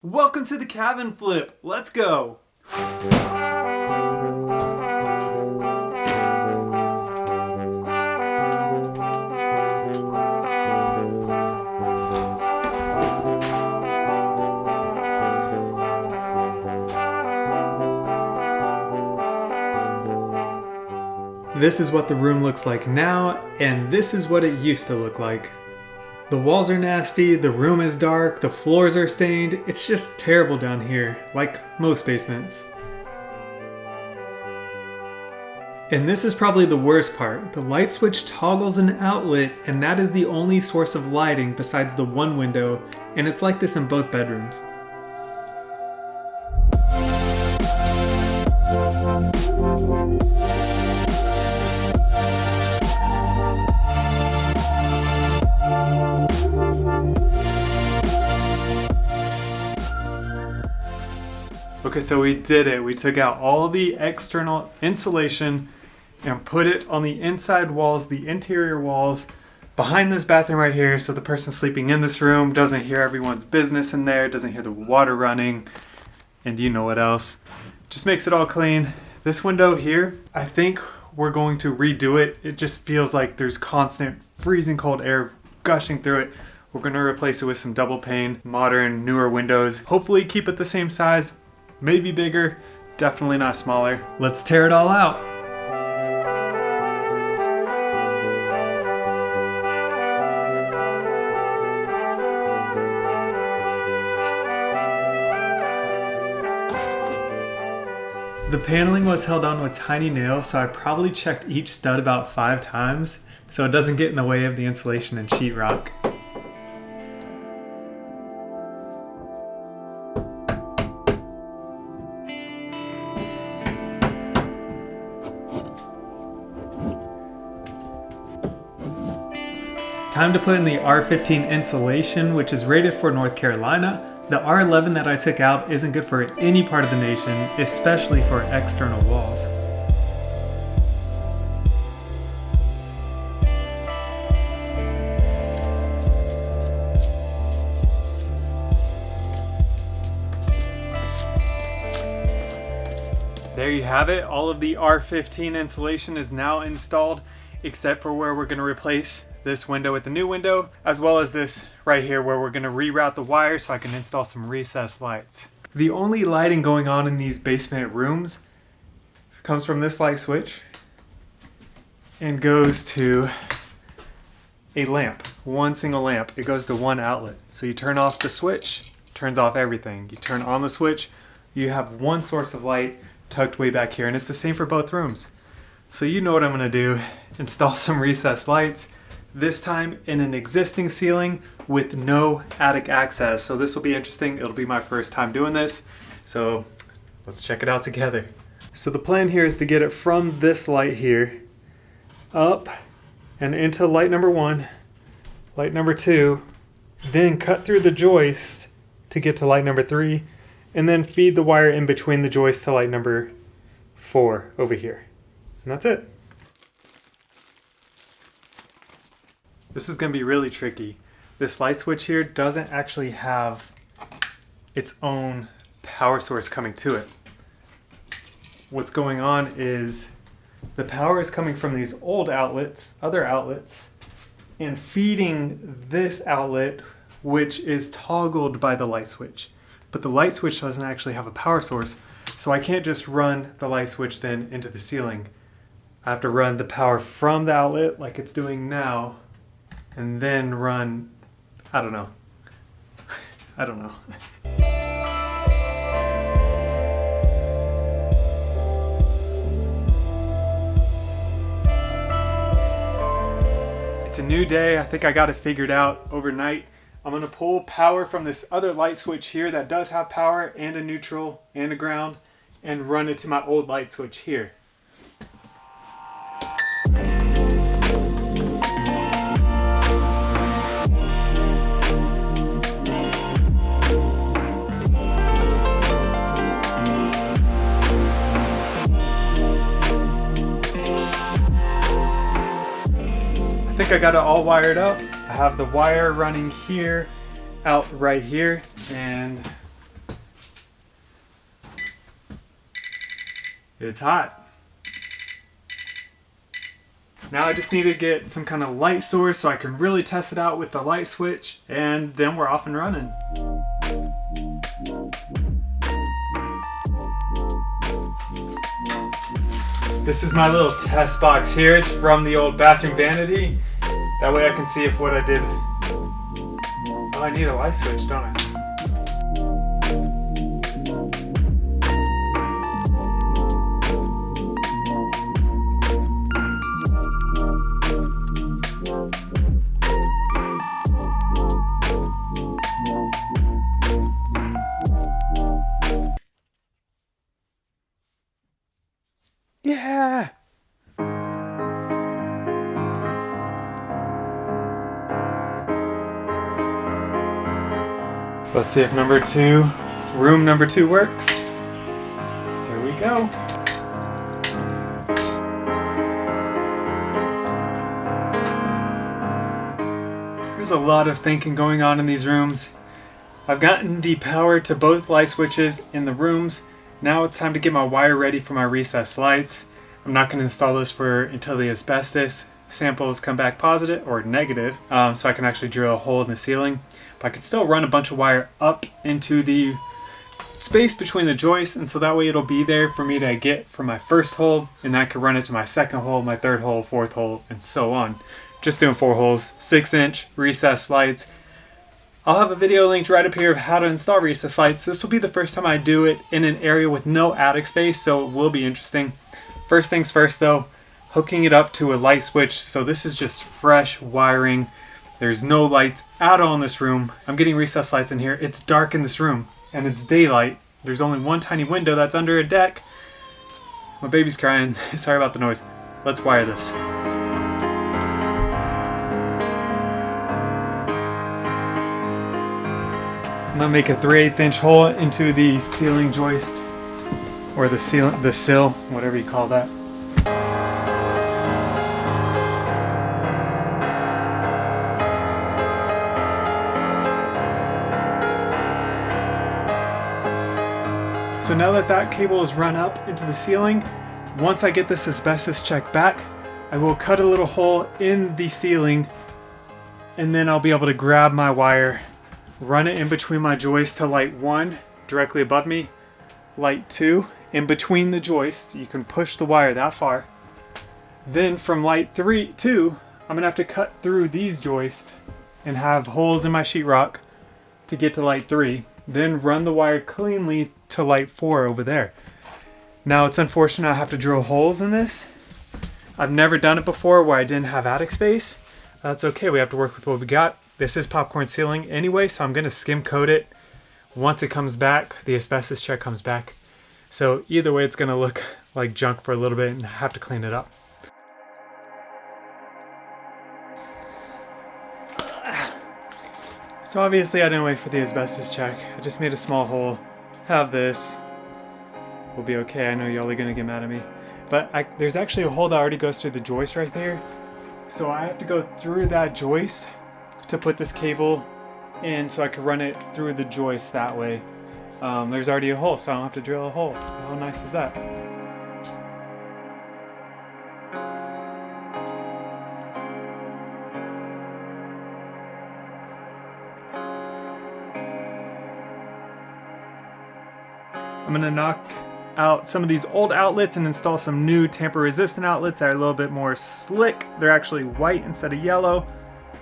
Welcome to the cabin flip. Let's go. This is what the room looks like now, and this is what it used to look like. The walls are nasty, the room is dark, the floors are stained. It's just terrible down here, like most basements. And this is probably the worst part. The light switch toggles an outlet, and that is the only source of lighting besides the one window, and it's like this in both bedrooms. Okay, so we did it. We took out all of the external insulation and put it on the inside walls, the interior walls, behind this bathroom right here, so the person sleeping in this room doesn't hear everyone's business in there, doesn't hear the water running, and you know what else. Just makes it all clean. This window here, I think we're going to redo it. It just feels like there's constant freezing cold air gushing through it. We're going to replace it with some double pane, modern, newer windows. Hopefully keep it the same size. Maybe bigger, definitely not smaller. Let's tear it all out. The paneling was held on with tiny nails, so I probably checked each stud about 5 times so it doesn't get in the way of the insulation and sheetrock. Time to put in the R15 insulation, which is rated for North Carolina. The R11 that I took out isn't good for any part of the nation, especially for external walls. There you have it. All of the R15 insulation is now installed, except for where we're going to replace this window with the new window, as well as this right here where we're going to reroute the wires so I can install some recessed lights. The only lighting going on in these basement rooms comes from this light switch and goes to a lamp, one single lamp. It goes to one outlet. So you turn off the switch, turns off everything. You turn on the switch, you have one source of light tucked way back here, and it's the same for both rooms. So you know what I'm going to do, install some recessed lights, this time in an existing ceiling with no attic access. So this will be interesting. It'll be my first time doing this. So let's check it out together. So the plan here is to get it from this light here up and into light number 1, light number 2, then cut through the joist to get to light number 3, and then feed the wire in between the joist to light number 4 over here. And that's it. This is going to be really tricky. This light switch here doesn't actually have its own power source coming to it. What's going on is the power is coming from these old outlets, other outlets, and feeding this outlet, which is toggled by the light switch. But the light switch doesn't actually have a power source, so I can't just run the light switch then into the ceiling. I have to run the power from the outlet like it's doing now, and then run, I don't know. It's a new day. I think I got it figured out overnight. I'm gonna pull power from this other light switch here that does have power and a neutral and a ground, and run it to my old light switch here. I think I got it all wired up. I have the wire running here, out right here, and It's hot. Now I just need to get some kind of light source so I can really test it out with the light switch, and then we're off and running. This is my little test box here. It's from the old bathroom vanity. That way I can see if what I did... Oh, I need a light switch, don't I? Yeah! Let's see if room number two works. There we go. There's a lot of thinking going on in these rooms. I've gotten the power to both light switches in the rooms. Now it's time to get my wire ready for my recessed lights. I'm not going to install those until the asbestos samples come back positive or negative, so I can actually drill a hole in the ceiling. But I can still run a bunch of wire up into the space between the joists, and so that way it'll be there for me to get from my first hole, and I can run it to my second hole, my third hole, fourth hole, and so on. Just doing 4 holes, 6-inch recessed lights. I'll have a video linked right up here of how to install recessed lights. This will be the first time I do it in an area with no attic space, so it will be interesting. First things first though, hooking it up to a light switch. So this is just fresh wiring. There's no lights at all in this room. I'm getting recessed lights in here. It's dark in this room and it's daylight. There's only one tiny window that's under a deck. My baby's crying. Sorry about the noise. Let's wire this. I'm gonna make a 3/8-inch hole into the ceiling joist, or the sill, whatever you call that. So now that that cable is run up into the ceiling, once I get this asbestos check back, I will cut a little hole in the ceiling, and then I'll be able to grab my wire, run it in between my joists to light 1 directly above me, light 2 in between the joists. You can push the wire that far. Then from light 2, I'm gonna have to cut through these joists and have holes in my sheetrock to get to light 3. Then run the wire cleanly to light 4 over there. Now it's unfortunate I have to drill holes in this. I've never done it before where I didn't have attic space. That's okay, we have to work with what we got. This is popcorn ceiling anyway, so I'm gonna skim coat it. Once it comes back, the asbestos check comes back. So either way, it's gonna look like junk for a little bit and I have to clean it up. So obviously I didn't wait for the asbestos check. I just made a small hole. Have this. We'll be okay. I know y'all are gonna get mad at me. But there's actually a hole that already goes through the joist right there. So I have to go through that joist to put this cable in so I can run it through the joist that way. There's already a hole, so I don't have to drill a hole. How nice is that? I'm gonna knock out some of these old outlets and install some new tamper-resistant outlets that are a little bit more slick. They're actually white instead of yellow.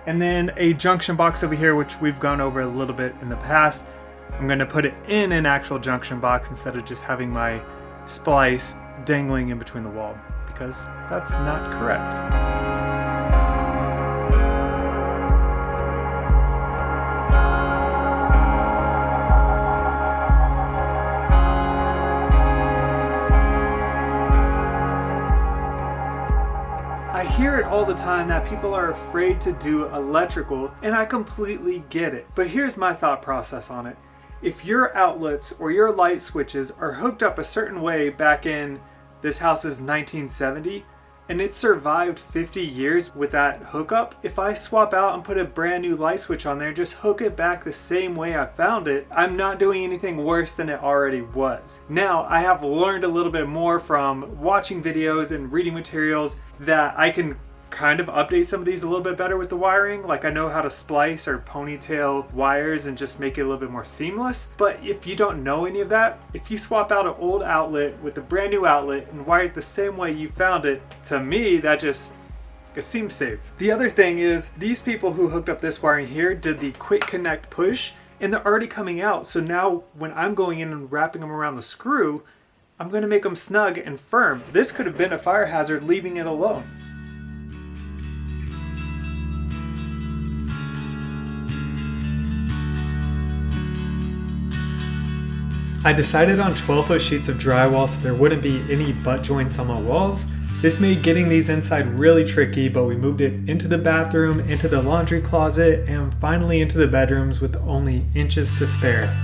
And then a junction box over here, which we've gone over a little bit in the past. I'm gonna put it in an actual junction box instead of just having my splice dangling in between the wall, because that's not correct. I hear it all the time that people are afraid to do electrical, and I completely get it. But here's my thought process on it. If your outlets or your light switches are hooked up a certain way back in this house's 1970, and it survived 50 years with that hookup. If I swap out and put a brand new light switch on there, just hook it back the same way I found it, I'm not doing anything worse than it already was. Now, I have learned a little bit more from watching videos and reading materials that I can kind of update some of these a little bit better with the wiring. Like, I know how to splice or ponytail wires and just make it a little bit more seamless. But if you don't know any of that, if you swap out an old outlet with a brand new outlet and wire it the same way you found it, to me that just, it seems safe. The other thing is, these people who hooked up this wiring here did the quick connect push, and they're already coming out. So now when I'm going in and wrapping them around the screw, I'm going to make them snug and firm. This could have been a fire hazard leaving it alone. I decided on 12-foot sheets of drywall so there wouldn't be any butt joints on my walls. This made getting these inside really tricky, but we moved it into the bathroom, into the laundry closet, and finally into the bedrooms with only inches to spare.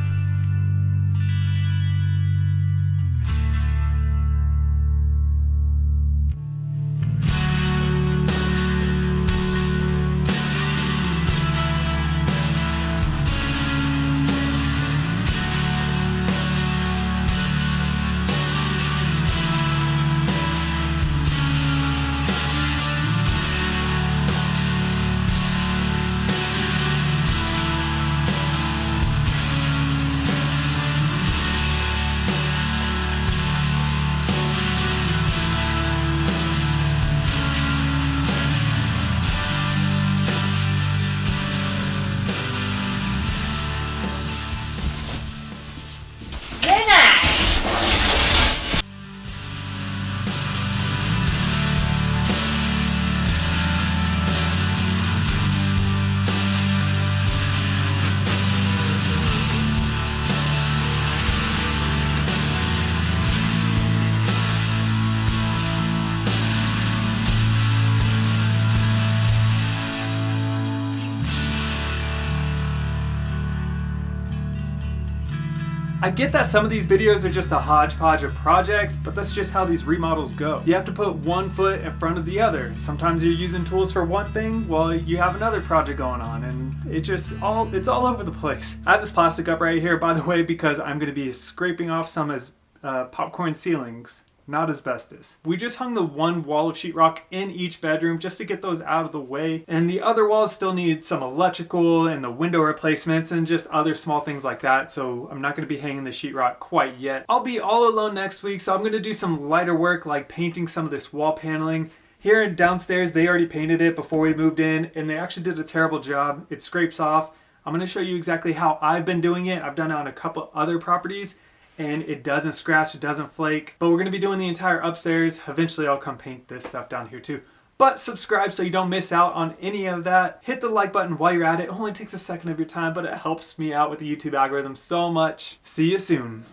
I get that some of these videos are just a hodgepodge of projects, but that's just how these remodels go. You have to put one foot in front of the other. Sometimes you're using tools for one thing while you have another project going on, and it's all over the place. I have this plastic up right here, by the way, because I'm going to be scraping off some as popcorn ceilings. Not asbestos. We just hung the one wall of sheetrock in each bedroom just to get those out of the way, and the other walls still need some electrical and the window replacements and just other small things like that, so I'm not going to be hanging the sheetrock quite yet. I'll be all alone next week, so I'm going to do some lighter work like painting some of this wall paneling. Here downstairs, they already painted it before we moved in, and they actually did a terrible job. It scrapes off. I'm going to show you exactly how I've been doing it. I've done it on a couple other properties, and it doesn't scratch, it doesn't flake. But we're going to be doing the entire upstairs. Eventually I'll come paint this stuff down here too. But subscribe so you don't miss out on any of that. Hit the like button while you're at it. It only takes a second of your time, but it helps me out with the YouTube algorithm so much. See you soon.